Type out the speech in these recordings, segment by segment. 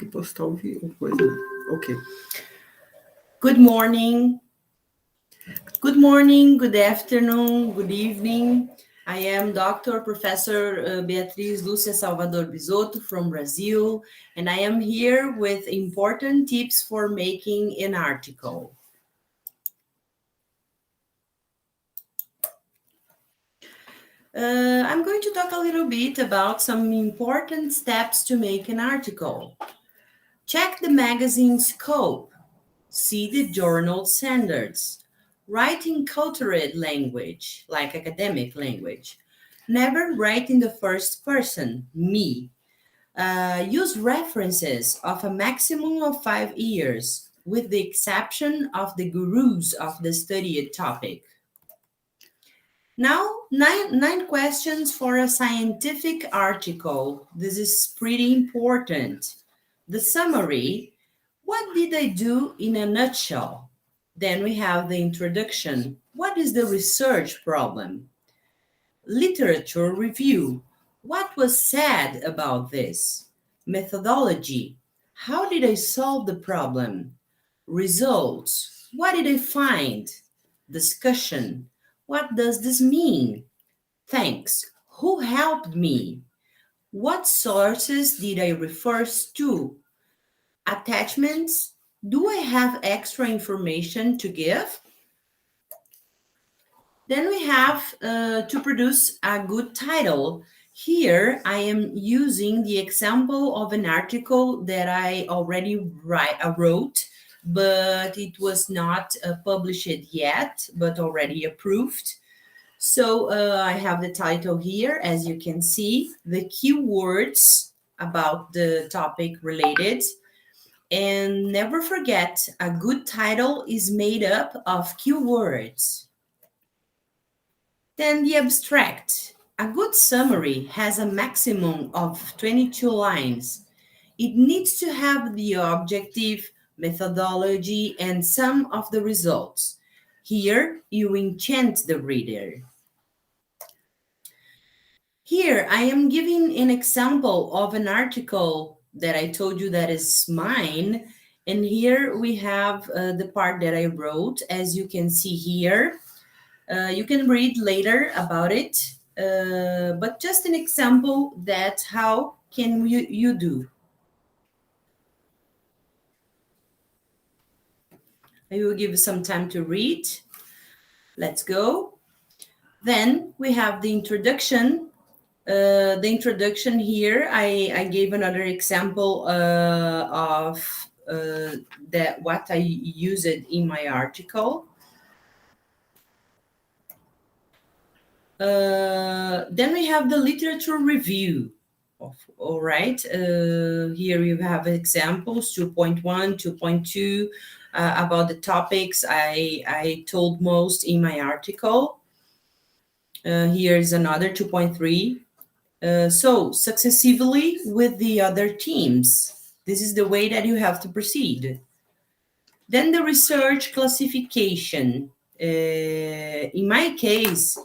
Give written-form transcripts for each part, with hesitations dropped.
Postar o coisa. Okay. Good morning. Good morning, good afternoon, good evening. I am Dr. Professor Beatriz Lúcia Salvador Bisotto from Brazil, and I am here with important tips for making an article. I'm going to talk a little bit about some important steps to make an article. Check the magazine scope. See the journal standards. Write in cultured language, like academic language. Never write in the first person, me. Use references of a maximum of 5 years, with the exception of the gurus of the studied topic. Now, nine questions for a scientific article. This is pretty important. The summary, what did I do in a nutshell? Then we have the introduction. What is the research problem? Literature review. What was said about this? Methodology. How did I solve the problem? Results. What did I find? Discussion. What does this mean? Thanks. Who helped me? What sources did I refer to? Attachments. Do I have extra information to give? Then we have to produce a good title. Here I am using the example of an article that I already wrote, but it was not published yet, but already approved. So I have the title here, as you can see, the keywords about the topic related. And never forget, a good title is made up of keywords. Then the abstract. A good summary has a maximum of 22 lines. It needs to have the objective, methodology, and some of the results. Here, you enchant the reader. Here, I am giving an example of an article that I told you that is mine. And here we have the part that I wrote, as you can see here. You can read later about it, but just an example that how can you do. I will give you some time to read. Let's go. Then we have the introduction. The introduction here, I gave another example of that what I used in my article. Then we have the literature review. All right. Here you have examples 2.1, 2.2 about the topics I told most in my article. Here is another 2.3. So successively with the other teams. This is the way that you have to proceed. Then the research classification. In my case,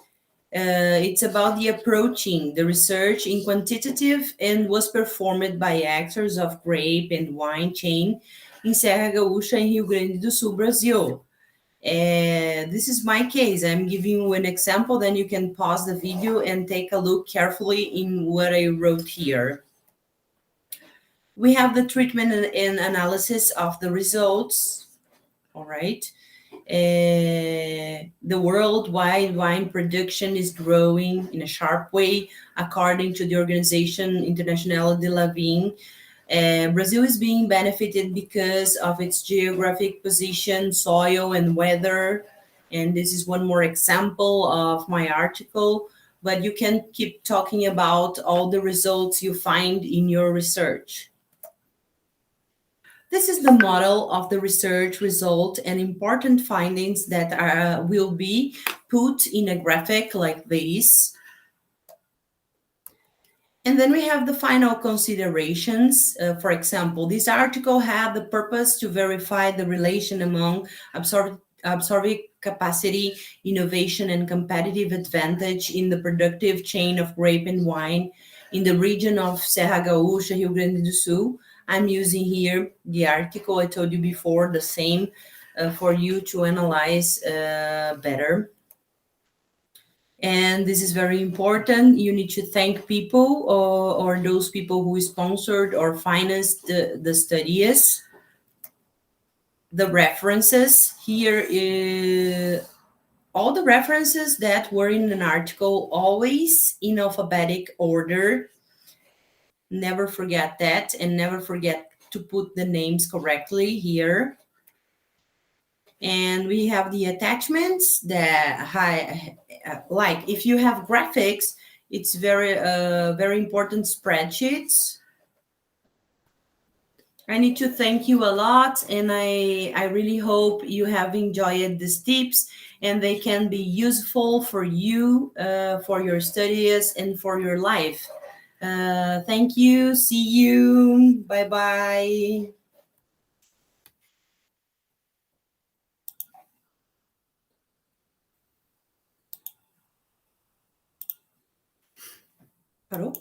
it's about the approaching the research in quantitative and was performed by actors of grape and wine chain in Serra Gaúcha in Rio Grande do Sul, Brazil. This is my case. I'm giving you an example, then you can pause the video and take a look carefully in what I wrote here. We have the treatment and analysis of the results. All right. The worldwide wine production is growing in a sharp way, according to the organization Internationale de la Vigne. Brazil is being benefited because of its geographic position, soil, and weather. And this is one more example of my article, but you can keep talking about all the results you find in your research. This is the model of the research result and important findings that will be put in a graphic like this. And then we have the final considerations. For example, this article had the purpose to verify the relation among absorbing capacity, innovation, and competitive advantage in the productive chain of grape and wine in the region of Serra Gaúcha, Rio Grande do Sul, I'm using here the article I told you before, the same, for you to analyze better. And this is very important. You need to thank people, or those people who sponsored or financed the studies. The references here is all the references that were in an article, always in alphabetic order. Never forget that, and never forget to put the names correctly here. And we have the attachments that like if you have graphics, it's very important spreadsheets. I need to thank you a lot, and I really hope you have enjoyed these tips and they can be useful for you, for your studies and for your life. Thank you. See you. Bye bye. Parou?